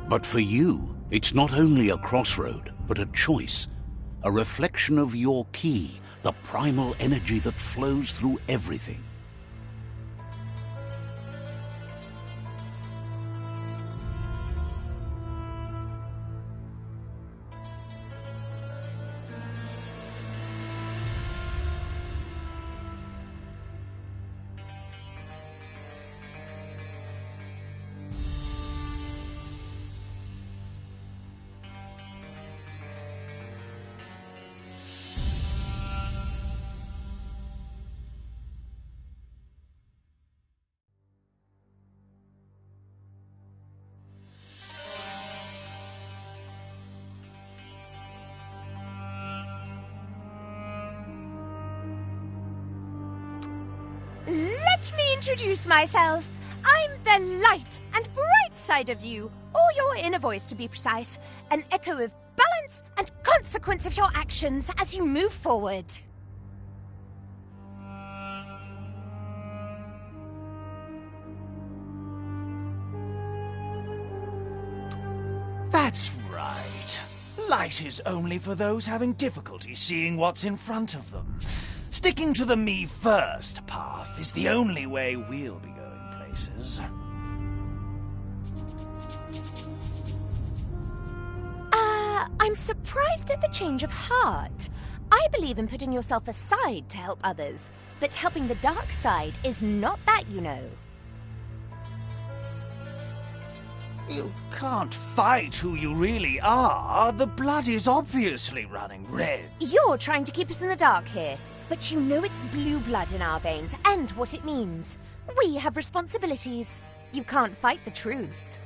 But for you, it's not only a crossroad, but a choice. A reflection of your key, the primal energy that flows through everything. Let me introduce myself. I'm the light and bright side of you, or your inner voice to be precise, an echo of balance and consequence of your actions as you move forward. That's right. Light is only for those having difficulty seeing what's in front of them. Sticking to the me first path is the only way we'll be going places. I'm surprised at the change of heart. I believe in putting yourself aside to help others, but helping the dark side is not that, you know. You can't fight who you really are. The blood is obviously running red. You're trying to keep us in the dark here, but you know it's blue blood in our veins and what it means. We have responsibilities. You can't fight the truth.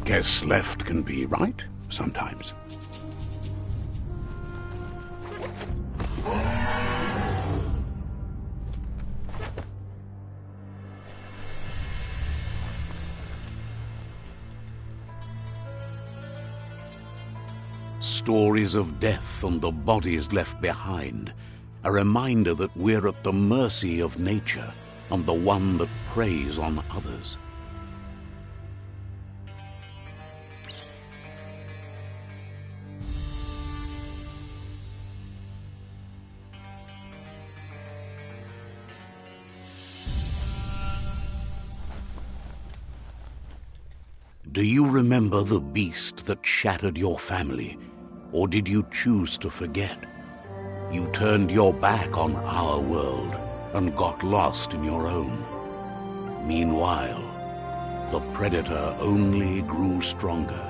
Guess left can be right, sometimes. Stories of death and the bodies left behind. A reminder that we're at the mercy of nature and the one that preys on others. Do you remember the beast that shattered your family, or did you choose to forget? You turned your back on our world and got lost in your own. Meanwhile, the predator only grew stronger.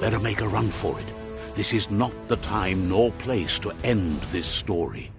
better make a run for it. This is not the time nor place to end this story.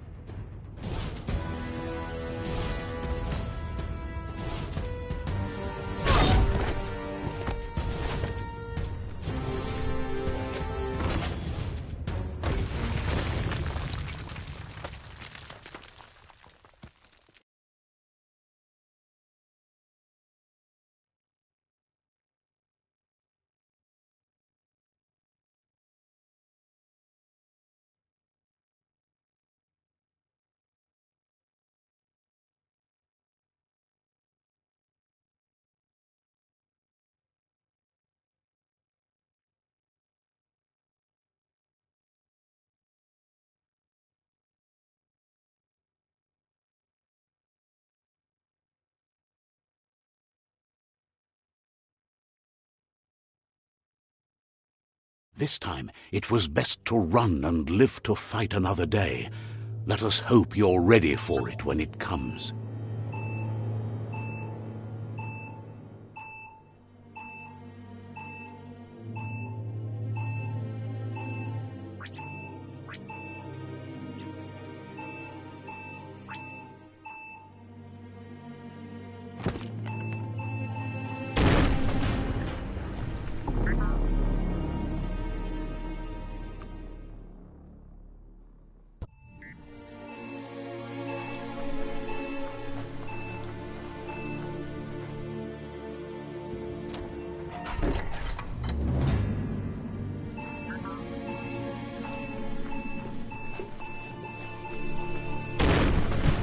This time, it was best to run and live to fight another day. Let us hope you're ready for it when it comes.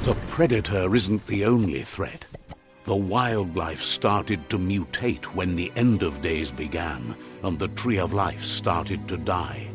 The predator isn't the only threat. The wildlife started to mutate when the end of days began, and the tree of life started to die.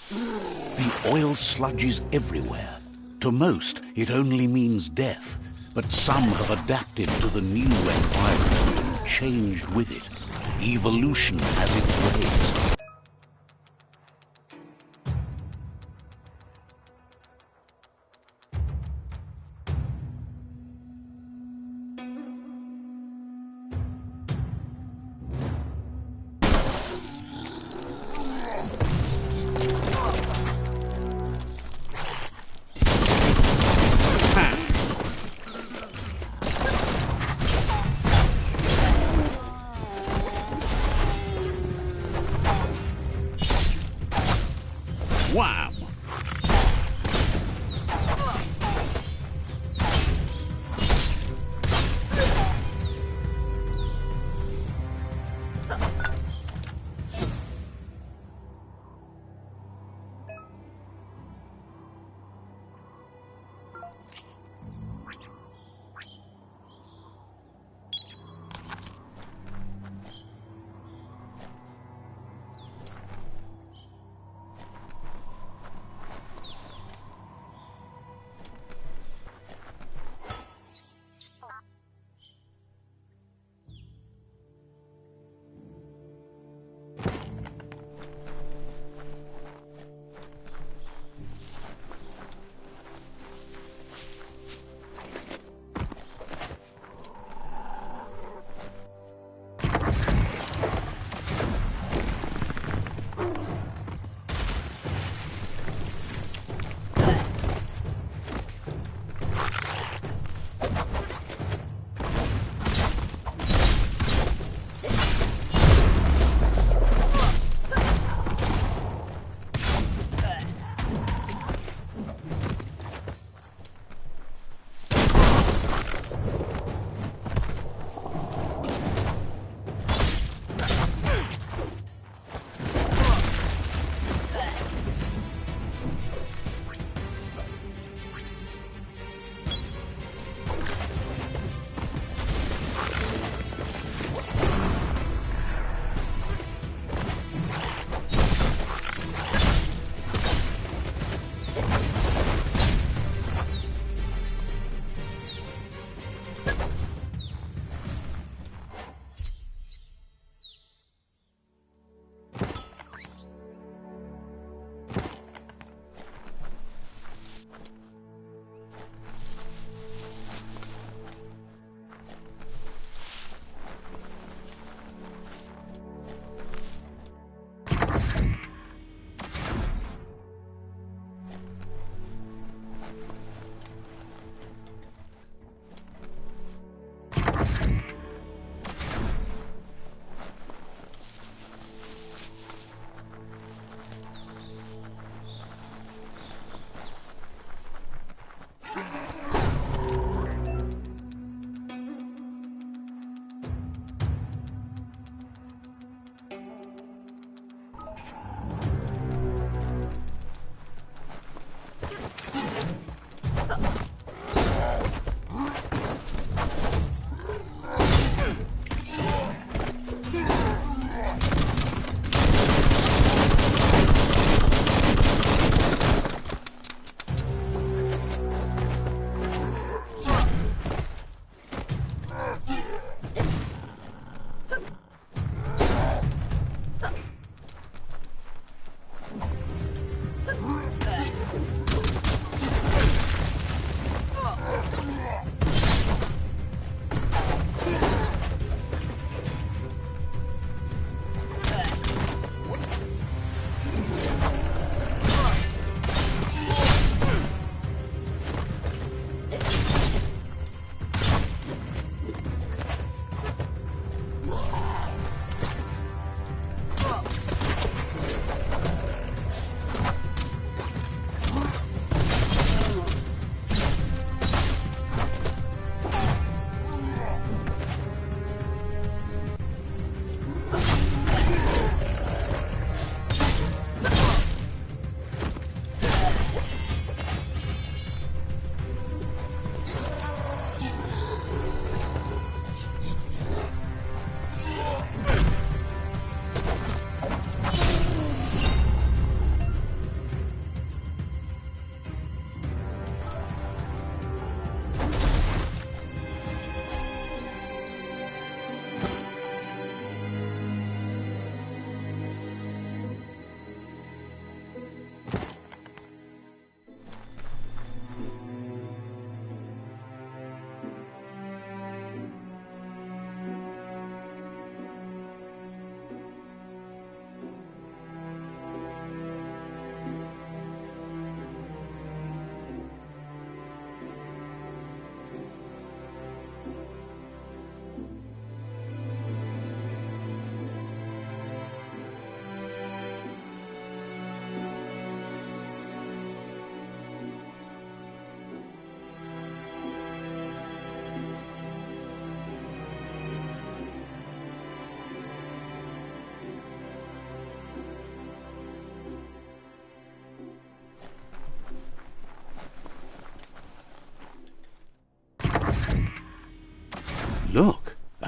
The oil sludges everywhere. To most, it only means death, but some have adapted to the new environment and changed with it. Evolution has its ways. Wham!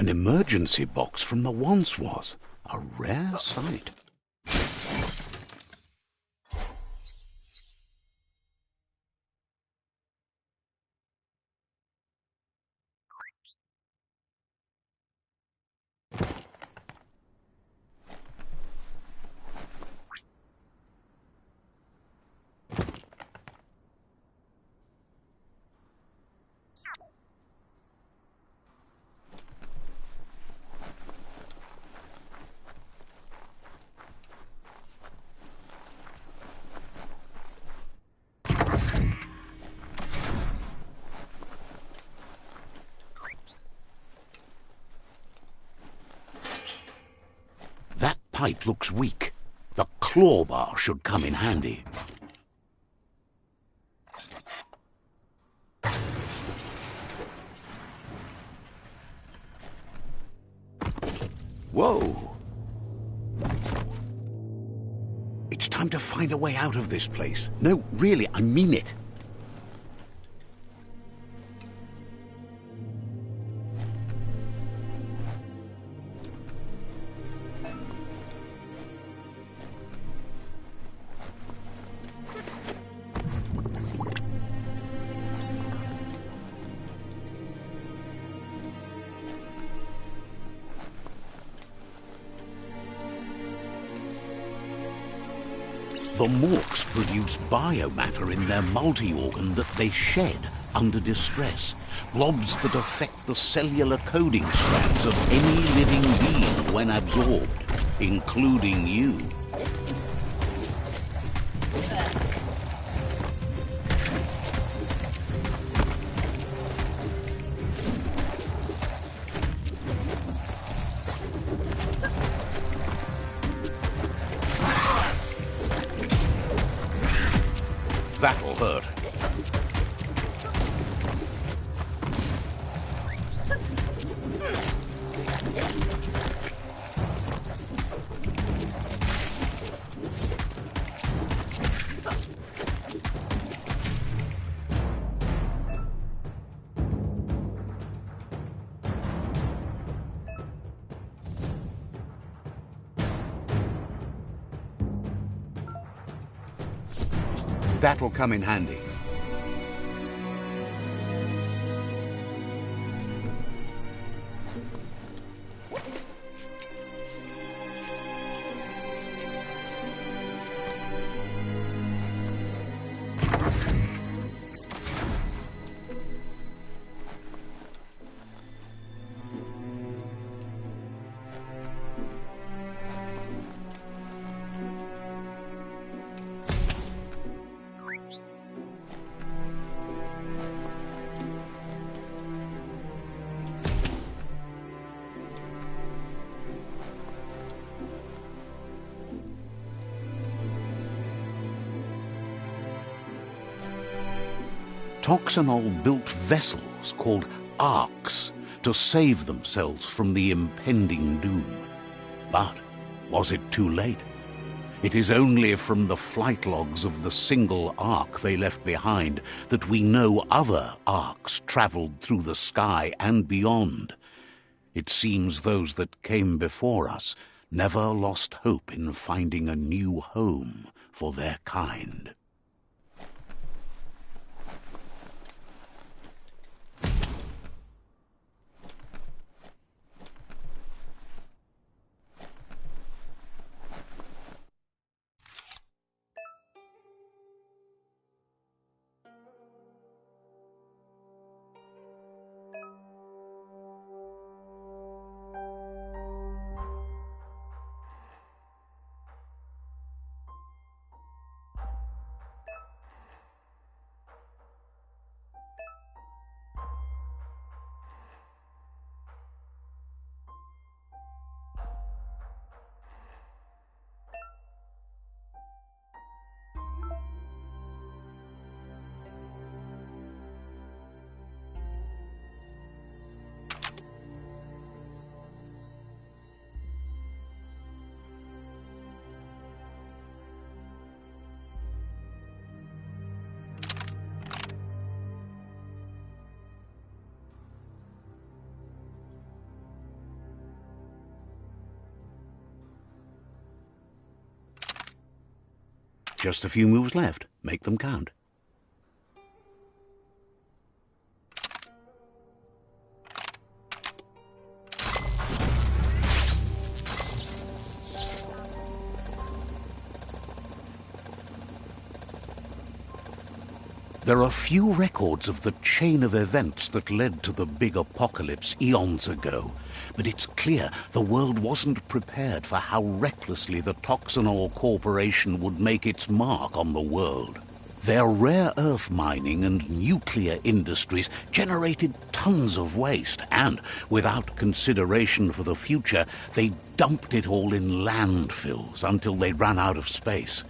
An emergency box from the once was. A rare sight. That pipe looks weak. The claw bar should come in handy. Whoa! It's time to find a way out of this place. No, really, I mean it. The Morks produce biomatter in their multi-organ that they shed under distress. Blobs that affect the cellular coding strands of any living being when absorbed, including you. That'll hurt. That'll come in handy. Toxanol built vessels called arks to save themselves from the impending doom. But was it too late? It is only from the flight logs of the single ark they left behind that we know other arks traveled through the sky and beyond. It seems those that came before us never lost hope in finding a new home for their kind. Just a few moves left. Make them count. There are few records of the chain of events that led to the big apocalypse eons ago, but it's clear the world wasn't prepared for how recklessly the Toxanol Corporation would make its mark on the world. Their rare earth mining and nuclear industries generated tons of waste, and, without consideration for the future, they dumped it all in landfills until they ran out of space.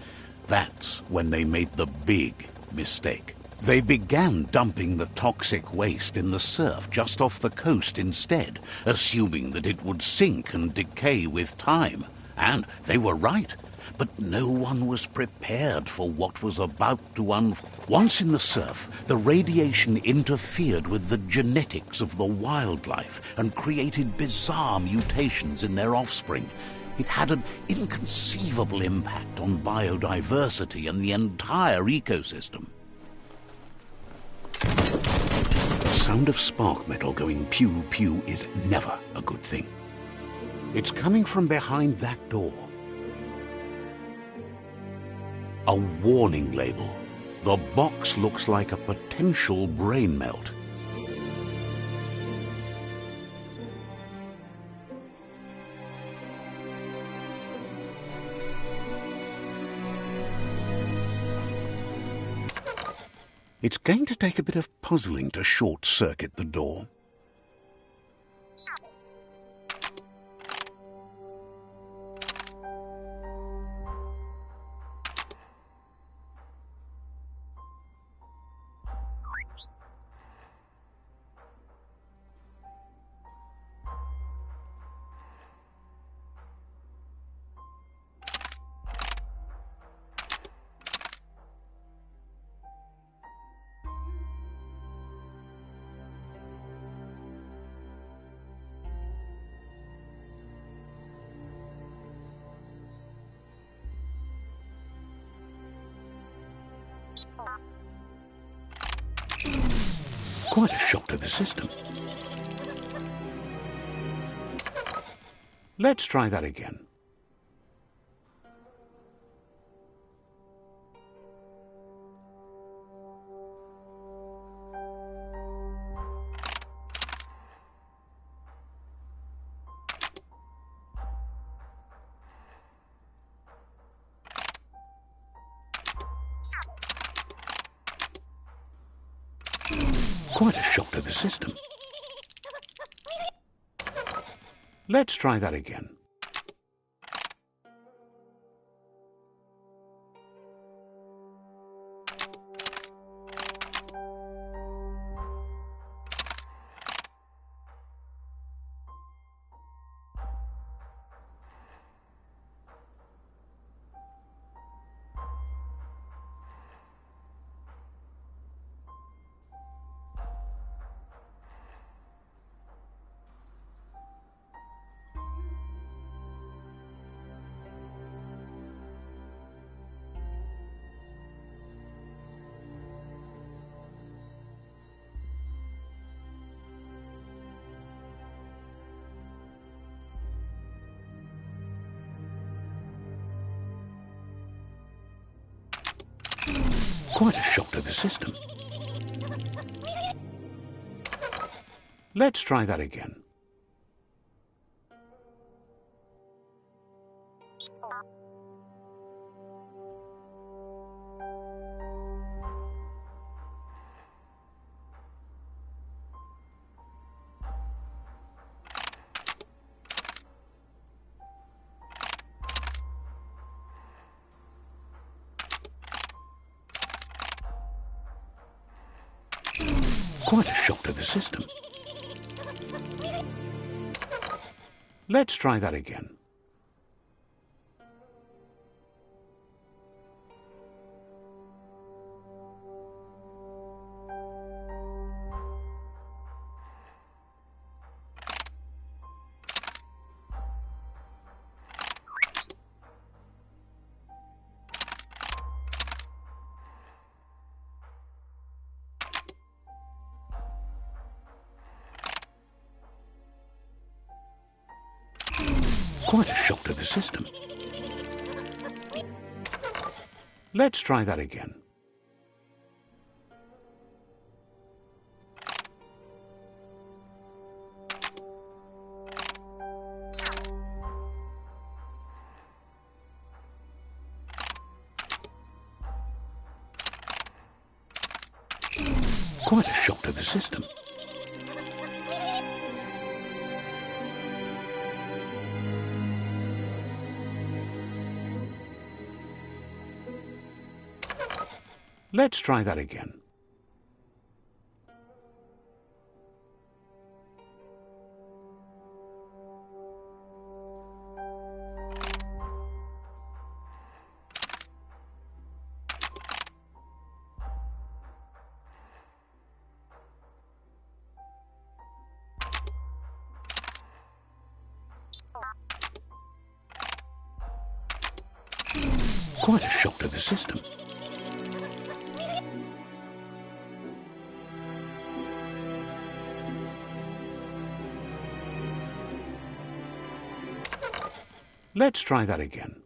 That's when they made the big mistake. They began dumping the toxic waste in the surf just off the coast instead, assuming that it would sink and decay with time. And they were right. But no one was prepared for what was about to unfold. Once in the surf, the radiation interfered with the genetics of the wildlife and created bizarre mutations in their offspring. It had an inconceivable impact on biodiversity and the entire ecosystem. The sound of spark metal going pew-pew is never a good thing. It's coming from behind that door. A warning label. The box looks like a potential brain melt. It's going to take a bit of puzzling to short-circuit the door. Quite a shock to the system. Let's try that again. Quite a shock to the system. Let's try that again. Quite a shock to the system. Let's try that again. Quite a shock to the system. Let's try that again. Quite a shock to the system. Let's try that again. Quite a shock to the system. Let's try that again. Quite a shock to the system. Let's try that again.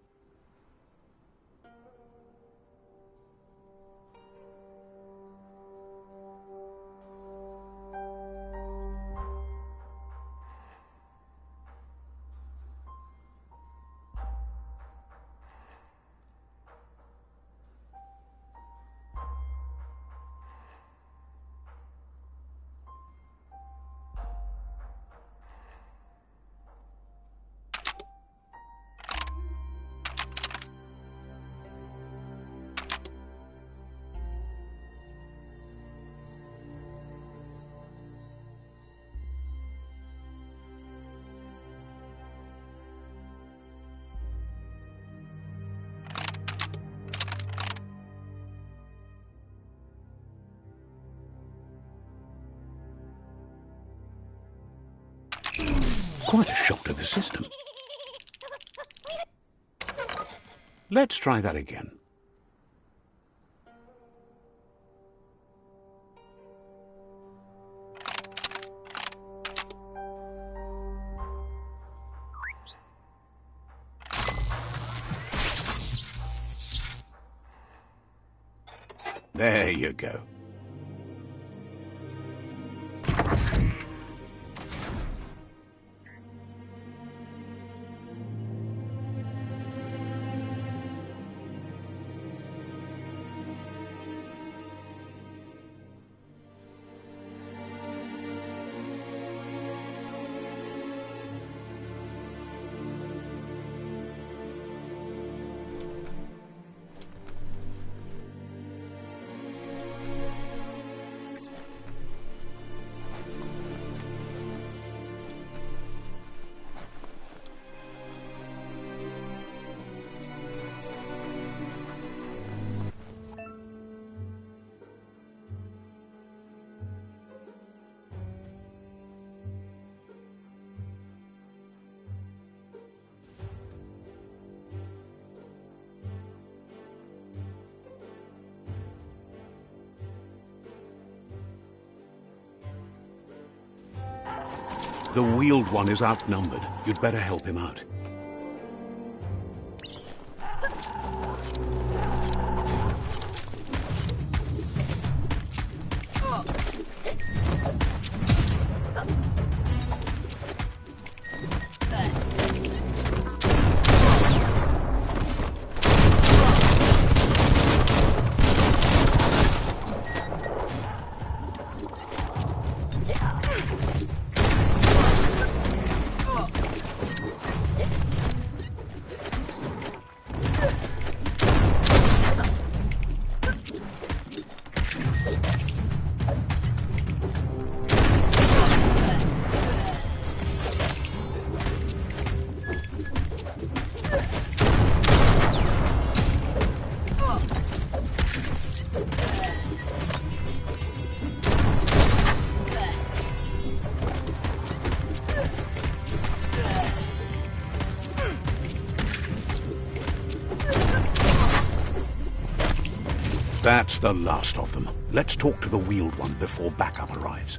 Quite a shock to the system. Let's try that again. There you go. The wheeled one is outnumbered. You'd better help him out. That's the last of them. Let's talk to the wheeled one before backup arrives.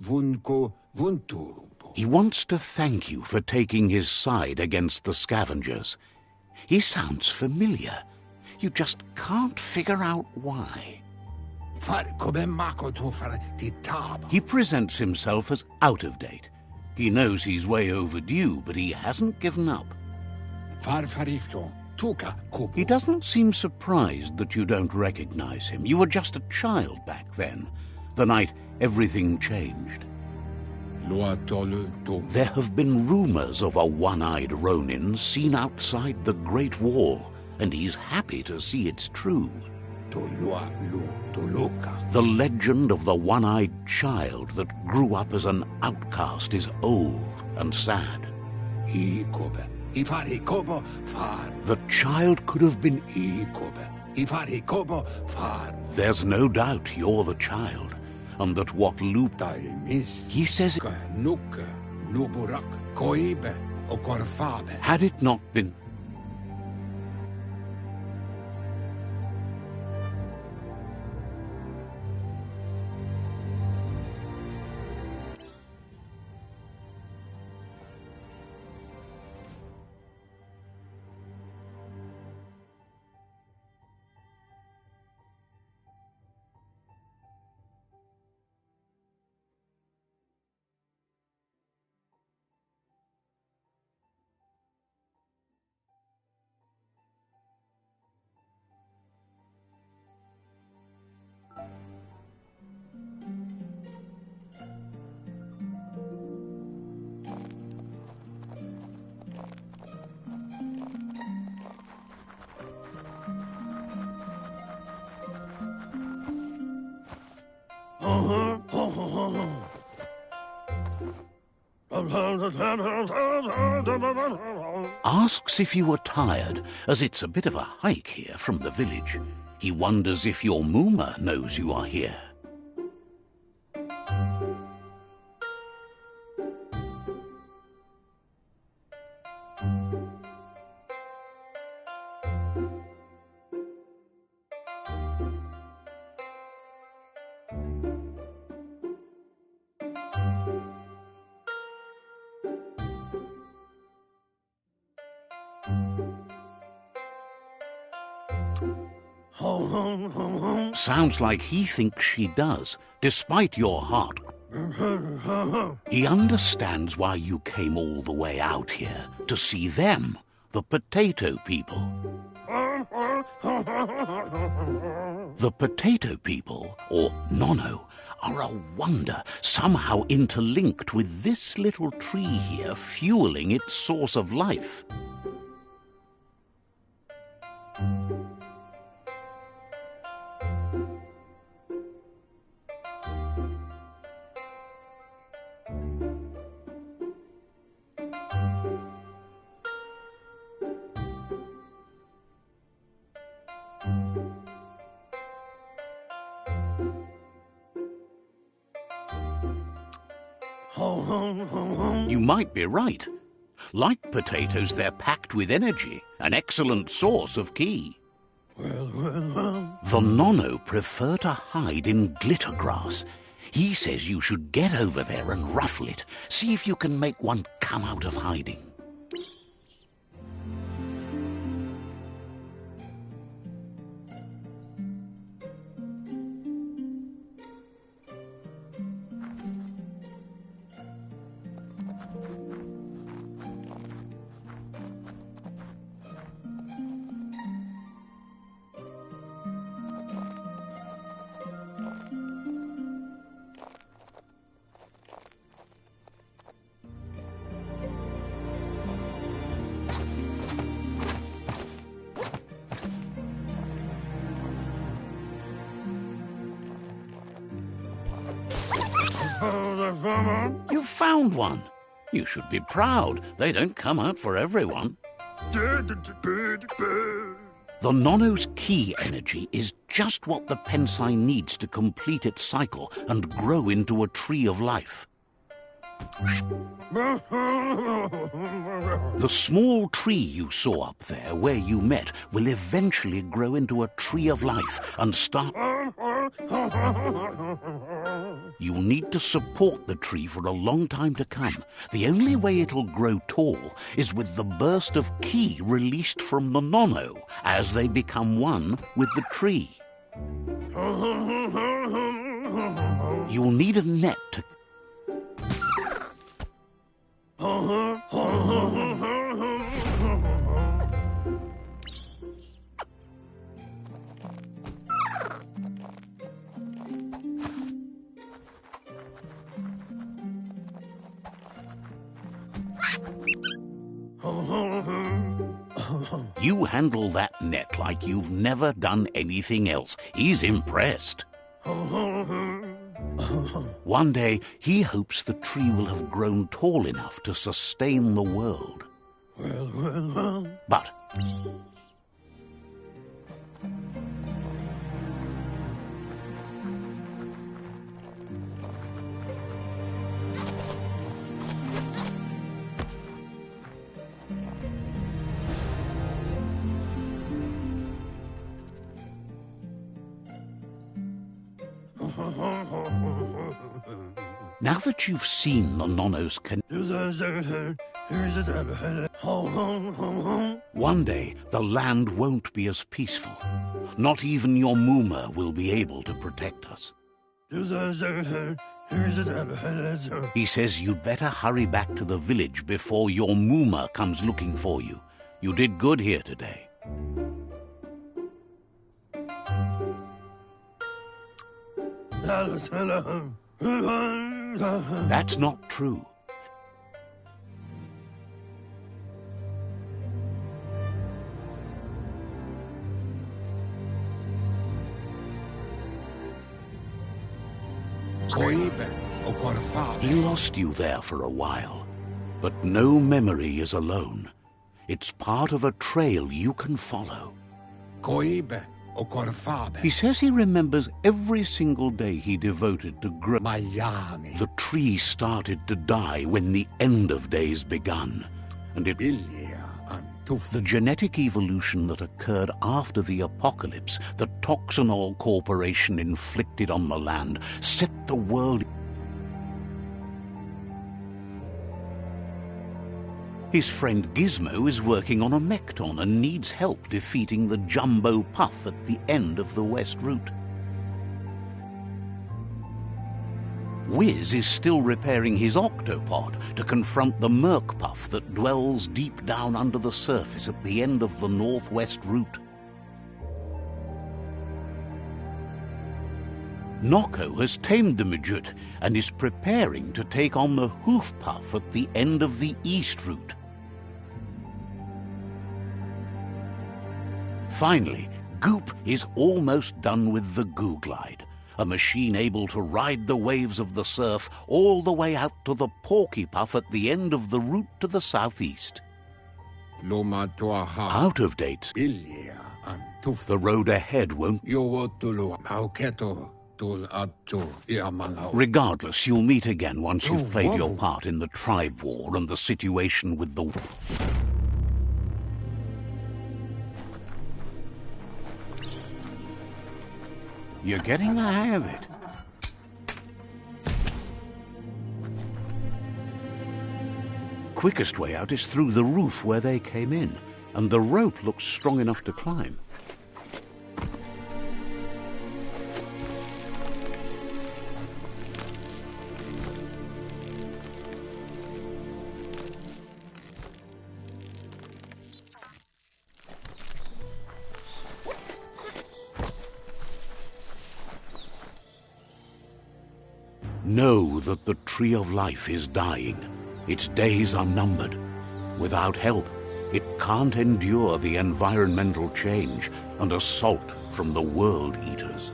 vunko vuntu. He wants to thank you for taking his side against the scavengers. He sounds familiar. You just can't figure out why. Far come mako to far ti taba. He presents himself as out of date. He knows he's way overdue, but he hasn't given up. Far farifto tuka kupu. He doesn't seem surprised that you don't recognize him. You were just a child back then, the night everything changed. Loa tolu to. There have been rumors of a one-eyed Ronin seen outside the Great Wall, and he's happy to see it's true. To loa lu to loka. The legend of the one-eyed child that grew up as an outcast is old and sad. I kobe. Ifari kobo far. The child could have been... I kobe. Ifari kobo far. There's no doubt you're the child, and that what Loop... Miss. He says... Nuka, nuburak, koibe, o korfabe. Had it not been... Asks if you were tired, as it's a bit of a hike here from the village. He wonders if your Mooma knows you are here. Sounds like he thinks she does, despite your heart. He understands why you came all the way out here, to see them, the potato people. The potato people, or Nono, are a wonder, somehow interlinked with this little tree here, fueling its source of life. You might be right. Like potatoes, they're packed with energy, an excellent source of ki. The Nono prefer to hide in glitter grass. He says you should get over there and ruffle it. See if you can make one come out of hiding. You found one. You should be proud. They don't come out for everyone. The Nono's ki energy is just what the Pensai needs to complete its cycle and grow into a tree of life. The small tree you saw up there where you met will eventually grow into a tree of life and start... You'll need to support the tree for a long time to come. The only way it'll grow tall is with the burst of ki released from the nono as they become one with the tree. You'll need a net to... You handle that net like you've never done anything else. He's impressed. One day, he hopes the tree will have grown tall enough to sustain the world. But... Now that you've seen the Nono's one day, the land won't be as peaceful. Not even your Mooma will be able to protect us. He says you'd better hurry back to the village before your Mooma comes looking for you. You did good here today. That's not true. He lost you there for a while, but no memory is alone. It's part of a trail you can follow. He says he remembers every single day he devoted to grow. The tree started to die when the end of days begun, and the genetic evolution that occurred after the apocalypse that Toxanol Corporation inflicted on the land set the world. His friend Gizmo is working on a Mekton and needs help defeating the Jumbo Puff at the end of the West Route. Wiz is still repairing his Octopod to confront the Merc Puff that dwells deep down under the surface at the end of the Northwest Route. Noko has tamed the Midget and is preparing to take on the Hoof Puff at the end of the East Route. Finally, Goop is almost done with the Goo Glide, a machine able to ride the waves of the surf all the way out to the Porky Puff at the end of the route to the southeast. Out of date, the road ahead won't... Regardless, you'll meet again once you've played your part in the tribe war and the situation with the... You're getting the hang of it. Quickest way out is through the roof where they came in, and the rope looks strong enough to climb. Know that the Tree of Life is dying. Its days are numbered. Without help, it can't endure the environmental change and assault from the World Eaters.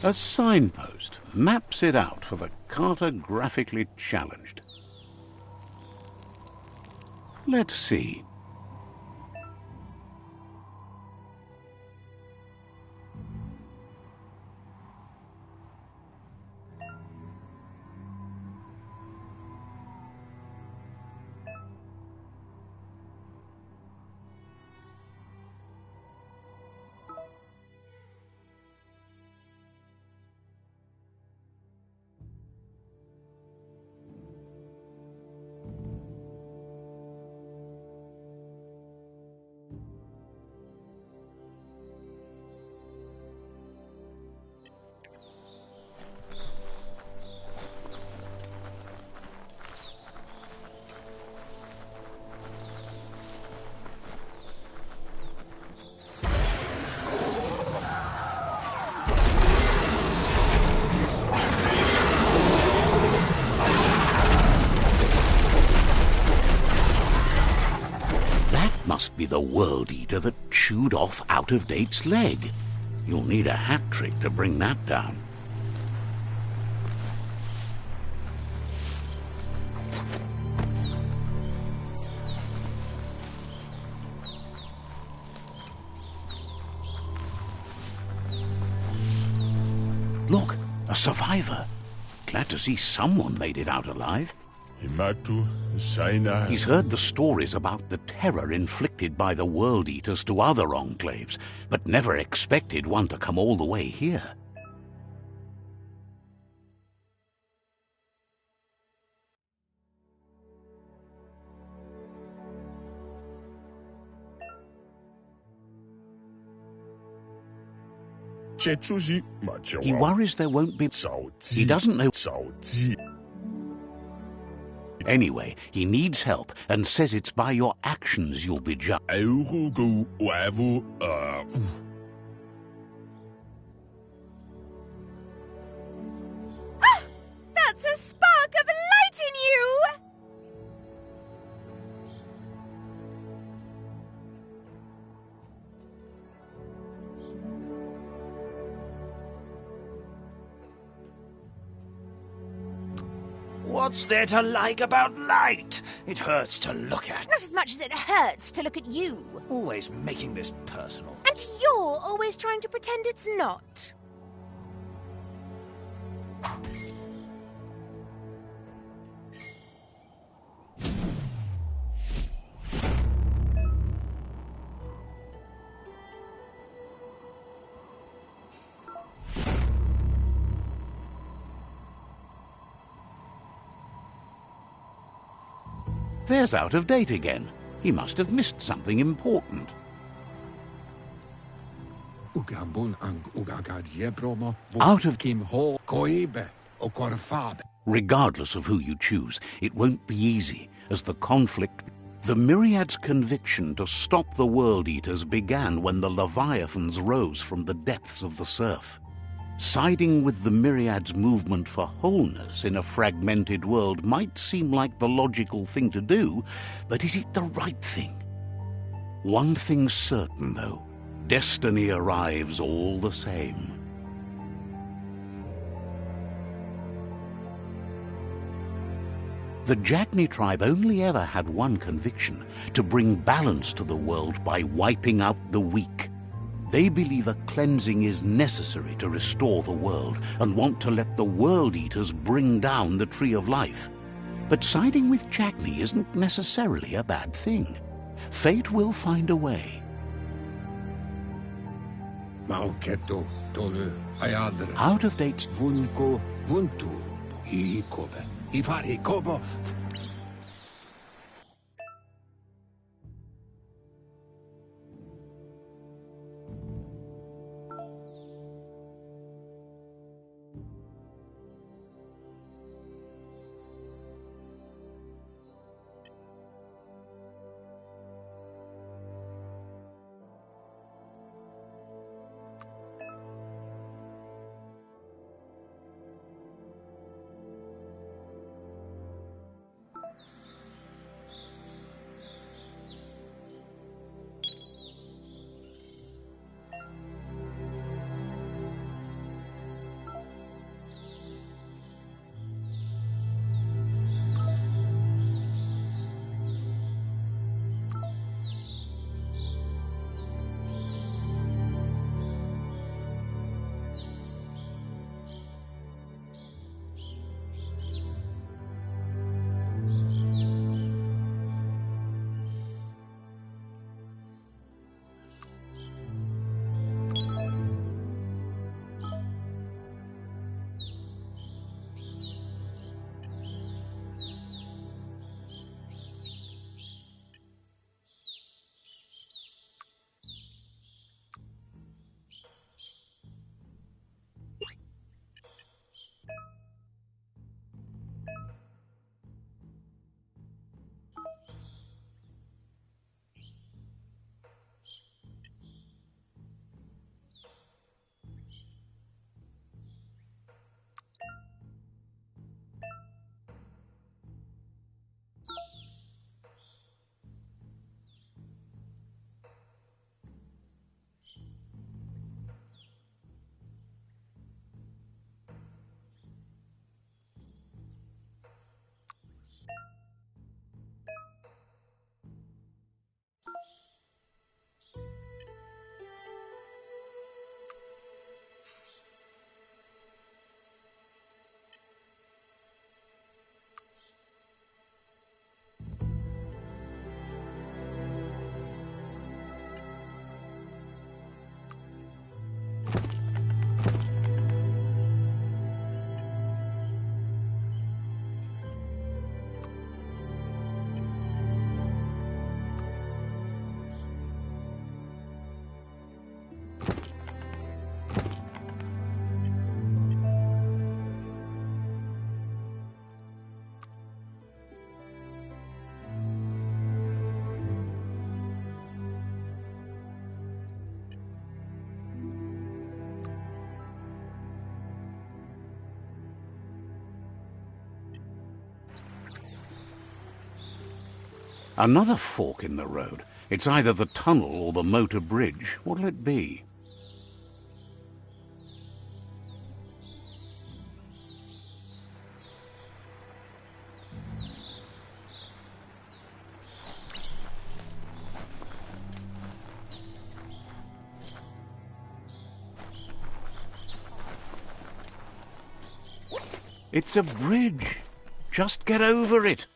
A signpost maps it out for the cartographically challenged. Let's see. Must be the World Eater that chewed off Out-of-Date's leg. You'll need a hat trick to bring that down. Look, a survivor. Glad to see someone made it out alive. He's heard the stories about the terror inflicted by the World Eaters to other enclaves, but never expected one to come all the way here. He worries there won't be... He doesn't know... Anyway, he needs help and says it's by your actions you'll be judged. Ah! That's a spark of light in you! What's there to like about light? It hurts to look at. Not as much as it hurts to look at you. Always making this personal. And you're always trying to pretend it's not. There's Out-of-Date again. He must have missed something important. Regardless of who you choose, it won't be easy, as the conflict... The Myriad's conviction to stop the World Eaters began when the Leviathans rose from the depths of the surf. Siding with the Myriad's movement for wholeness in a fragmented world might seem like the logical thing to do, but is it the right thing? One thing's certain, though. Destiny arrives all the same. The Jagni tribe only ever had one conviction: to bring balance to the world by wiping out the weak. They believe a cleansing is necessary to restore the world and want to let the World Eaters bring down the Tree of Life. But siding with Jagni isn't necessarily a bad thing. Fate will find a way. Out-of-Date's... Another fork in the road. It's either the tunnel or the motor bridge. What'll it be? It's a bridge. Just get over it.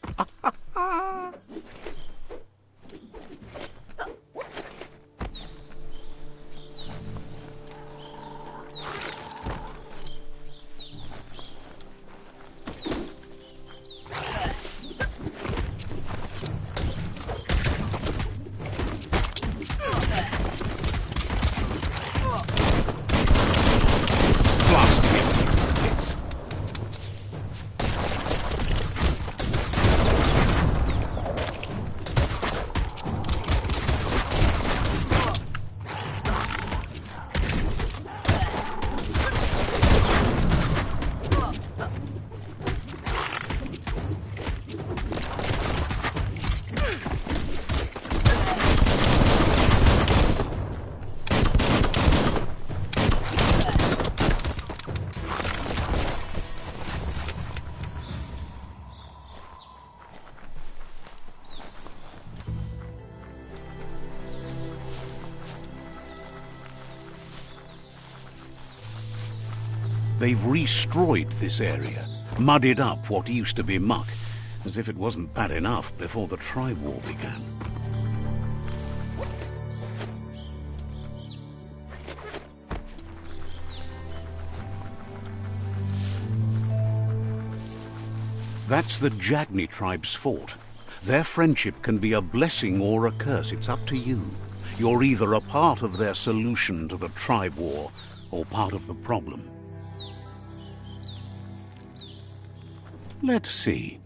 They've restroyed this area, muddied up what used to be muck, as if it wasn't bad enough before the tribe war began. That's the Jagni tribe's fort. Their friendship can be a blessing or a curse. It's up to you. You're either a part of their solution to the tribe war or part of the problem. Let's see.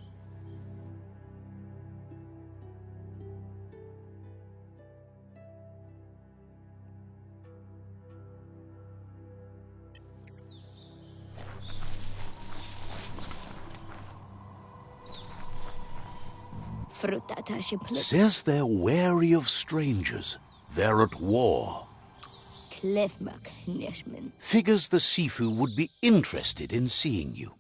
Says they're wary of strangers. They're at war. Figures the Sifu would be interested in seeing you.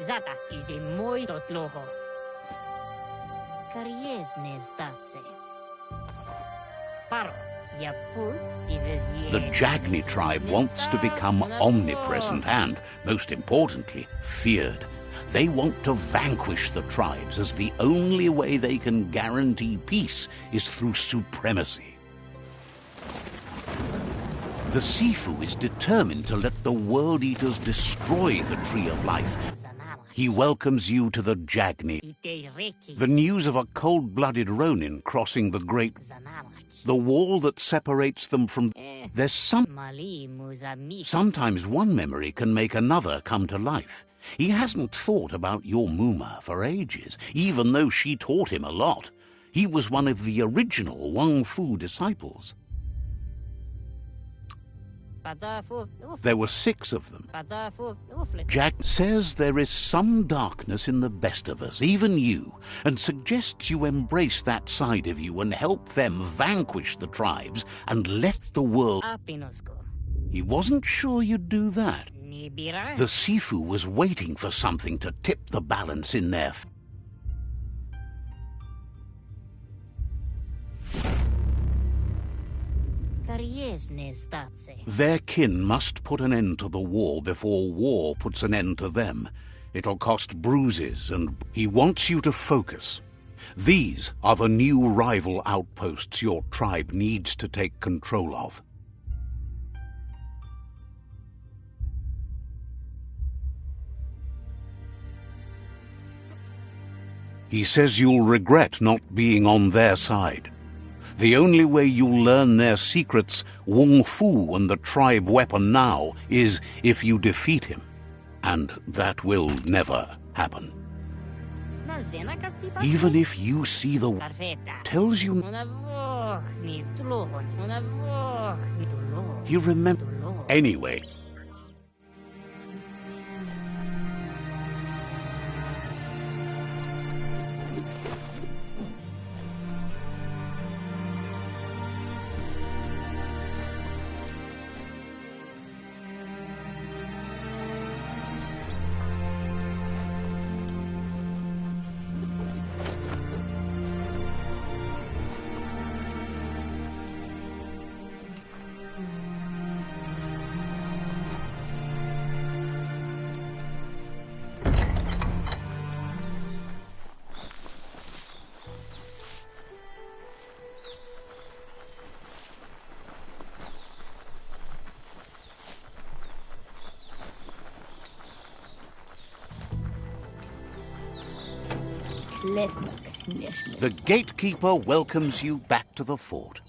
Zata is the muito tloho. Kariesne zdace. Paro, ya pult The Jagni tribe wants to become omnipresent and, most importantly, feared. They want to vanquish the tribes, as the only way they can guarantee peace is through supremacy. The Sifu is determined to let the World Eaters destroy the Tree of Life. He welcomes you to the Jagni. The news of a cold-blooded Ronin crossing the great... the wall that separates them from... There's sometimes one memory can make another come to life. He hasn't thought about your Muma for ages, even though she taught him a lot. He was one of the original Wang Fu disciples. There were 6 of them. Jack says there is some darkness in the best of us, even you, and suggests you embrace that side of you and help them vanquish the tribes and let the world... He wasn't sure you'd do that. The Sifu was waiting for something to tip the balance in their... Their kin must put an end to the war before war puts an end to them. It'll cost bruises, and he wants you to focus. These are the new rival outposts your tribe needs to take control of. He says you'll regret not being on their side. The only way you'll learn their secrets, Wung Fu and the tribe weapon now, is if you defeat him. And that will never happen. Na zena kas pipa. Even if you see the Perfetta. tells you Una voh ni tlohon. Una voh ni tlohon. you remember. Anyway, the gatekeeper welcomes you back to the fort.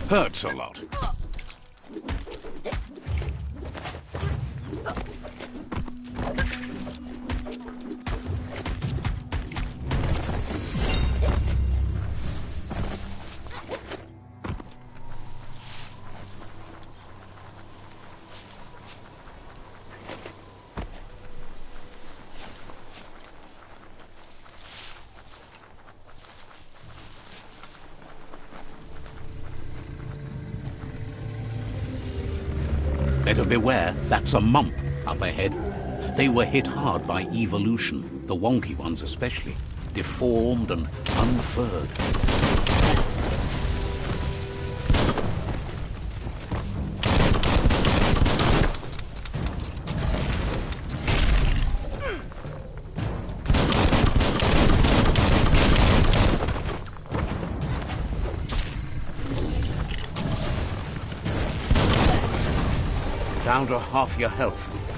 Hurts a lot. Better beware, that's a mump up ahead. They were hit hard by evolution, the wonky ones especially, deformed and unfurred. Down to half your health.